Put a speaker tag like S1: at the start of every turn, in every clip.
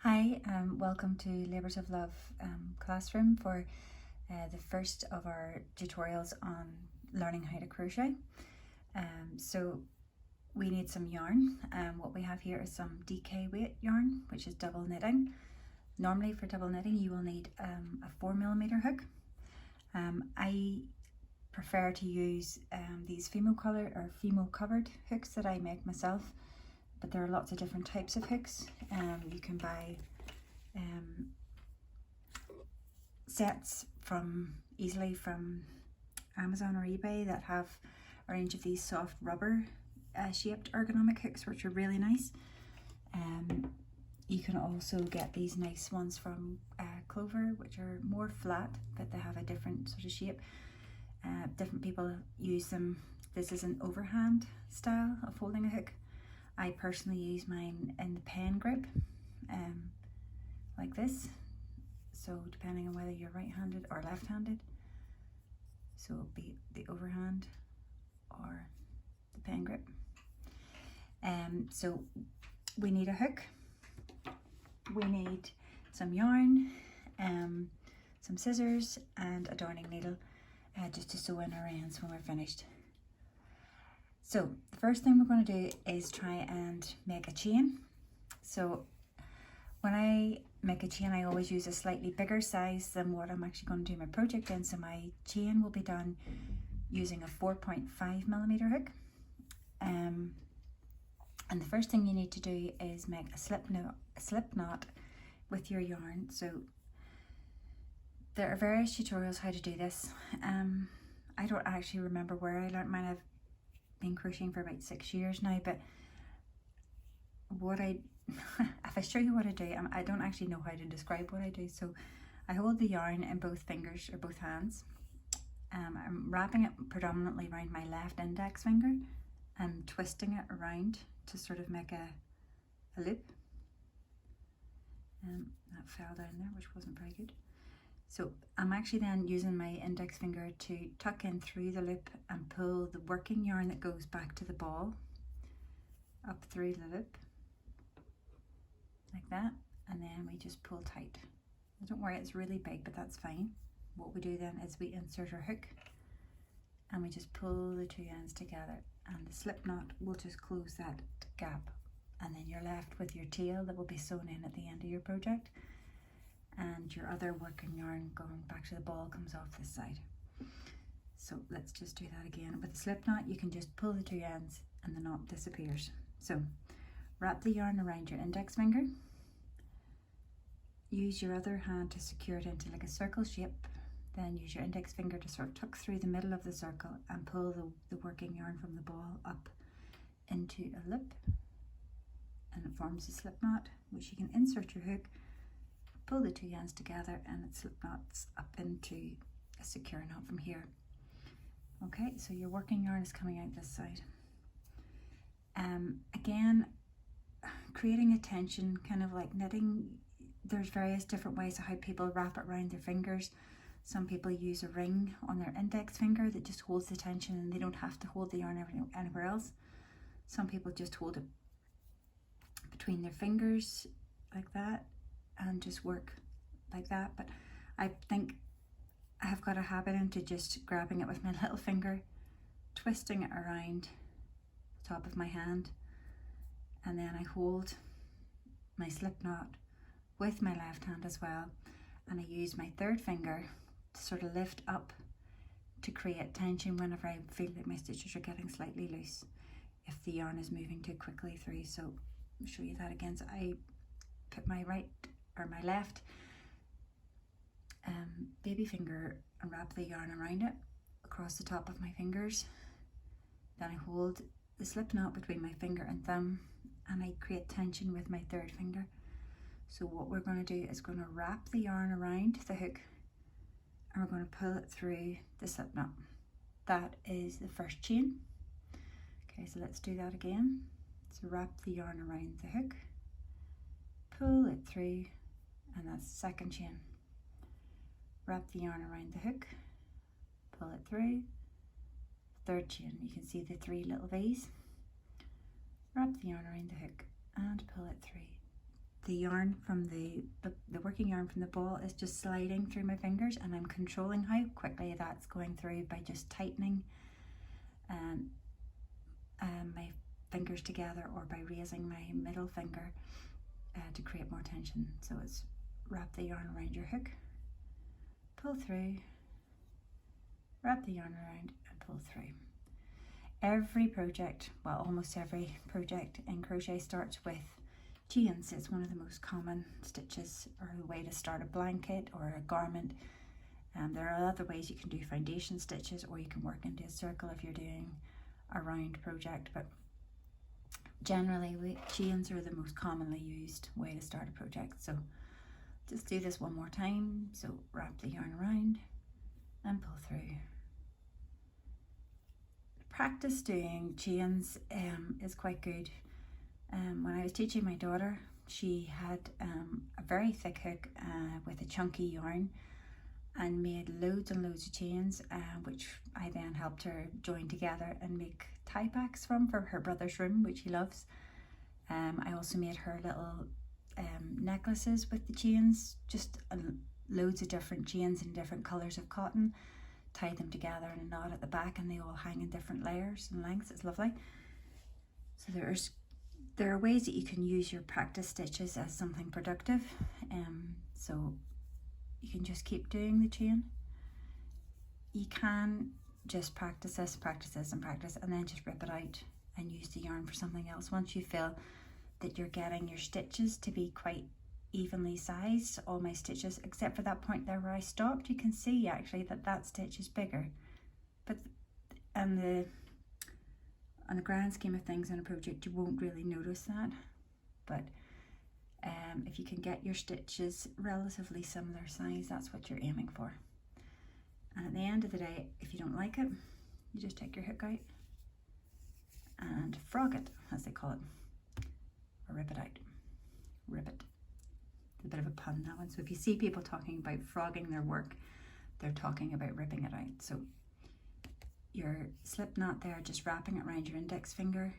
S1: Hi, welcome to Labours of Love classroom for the first of our tutorials on learning how to crochet. So we need some yarn. What we have here is some DK weight yarn, which is double knitting. Normally for double knitting you will need a 4mm hook. I prefer to use these fimo covered hooks that I make myself, but there are lots of different types of hooks. You can buy sets easily from Amazon or eBay that have a range of these soft rubber shaped ergonomic hooks, which are really nice. You can also get these nice ones from Clover, which are more flat, but they have a different sort of shape. Different people use them. This is an overhand style of holding a hook. I personally use mine in the pen grip, like this. So depending on whether you're right-handed or left-handed, so it'll be the overhand or the pen grip. So we need a hook, we need some yarn, some scissors and a darning needle, just to sew in our ends when we're finished. So the first thing we're going to do is try and make a chain. So when I make a chain, I always use a slightly bigger size than what I'm actually going to do my project in. So my chain will be done using a 4.5mm hook. And the first thing you need to do is make a slip knot with your yarn. So there are various tutorials how to do this. I don't actually remember where I learned mine. I've been crocheting for about 6 years now, but if I show you what I do, I don't actually know how to describe what I do. So I hold the yarn in both fingers or both hands. I'm wrapping it predominantly around my left index finger and twisting it around to sort of make a loop. That fell down there, which wasn't very good. So I'm actually then using my index finger to tuck in through the loop and pull the working yarn that goes back to the ball up through the loop, like that, and then we just pull tight. Don't worry, it's really big, but that's fine. What we do then is we insert our hook and we just pull the two ends together, and the slip knot will just close that gap, and then you're left with your tail that will be sewn in at the end of your project, and your other working yarn going back to the ball comes off this side. So let's just do that again. With the slip knot you can just pull the two ends and the knot disappears. So wrap the yarn around your index finger, use your other hand to secure it into like a circle shape, then use your index finger to sort of tuck through the middle of the circle and pull the working yarn from the ball up into a loop, and it forms a slip knot, which you can insert your hook, pull the two ends together, and it slip knots up into a secure knot from here. Okay, so your working yarn is coming out this side. Again, creating a tension, kind of like knitting, there's various different ways of how people wrap it around their fingers. Some people use a ring on their index finger that just holds the tension and they don't have to hold the yarn anywhere else. Some people just hold it between their fingers like that and just work like that, but I think I have got a habit into just grabbing it with my little finger, twisting it around the top of my hand, and then I hold my slip knot with my left hand as well, and I use my third finger to sort of lift up to create tension whenever I feel that my stitches are getting slightly loose, if the yarn is moving too quickly through. So I'll show you that again. So I put my left baby finger and wrap the yarn around it across the top of my fingers. Then I hold the slip knot between my finger and thumb and I create tension with my third finger. So what we're going to do is going to wrap the yarn around the hook and we're going to pull it through the slip knot. That is the first chain. Okay, so let's do that again. So wrap the yarn around the hook, pull it through, and that's the second chain. Wrap the yarn around the hook, pull it through, third chain. You can see the 3 little V's. Wrap the yarn around the hook and pull it through. the yarn from the working yarn from the ball is just sliding through my fingers, and I'm controlling how quickly that's going through by just tightening my fingers together, or by raising my middle finger to create more tension. So it's wrap the yarn around your hook, pull through, wrap the yarn around and pull through. Every project, well, almost every project in crochet starts with chains. It's one of the most common stitches or a way to start a blanket or a garment. There are other ways you can do foundation stitches, or you can work into a circle if you're doing a round project, but generally chains are the most commonly used way to start a project. So just do this one more time. So wrap the yarn around and pull through. Practice doing chains is quite good. When I was teaching my daughter, she had a very thick hook with a chunky yarn, and made loads and loads of chains, which I then helped her join together and make tie packs from for her brother's room, which he loves. I also made her little necklaces with the chains, just loads of different chains in different colours of cotton, tied them together in a knot at the back, and they all hang in different layers and lengths. It's lovely. So there are ways that you can use your practice stitches as something productive. So you can just keep doing the chain. You can just practice this and practice, and then just rip it out and use the yarn for something else. Once you feel that you're getting your stitches to be quite evenly sized, all my stitches except for that point there where I stopped, you can see actually that stitch is bigger, but on the grand scheme of things in a project you won't really notice that. But if you can get your stitches relatively similar size, that's what you're aiming for. And at the end of the day, if you don't like it, you just take your hook out and frog it, as they call it, or rip it out. Rip it. It's a bit of a pun, that one. So if you see people talking about frogging their work, they're talking about ripping it out. So your slip knot there, just wrapping it around your index finger,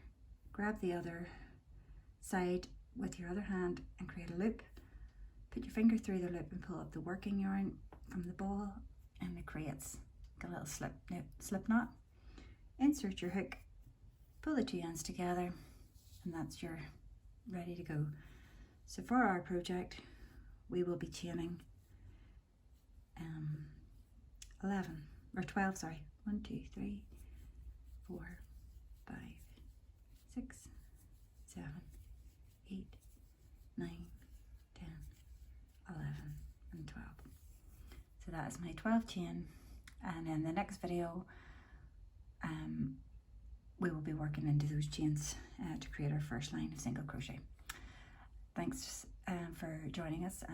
S1: grab the other side with your other hand and create a loop, put your finger through the loop and pull up the working yarn from the ball, and it creates a little slip knot. Insert your hook, pull the two ends together, and that's your ready to go. So for our project we will be chaining 12, sorry, 1, 2, 3, 4, 5, 6, 7, 8, 9, 10, 11 and 12. So that is my 12 chain, and in the next video we will be working into those chains to create our first line of single crochet. Thanks for joining us.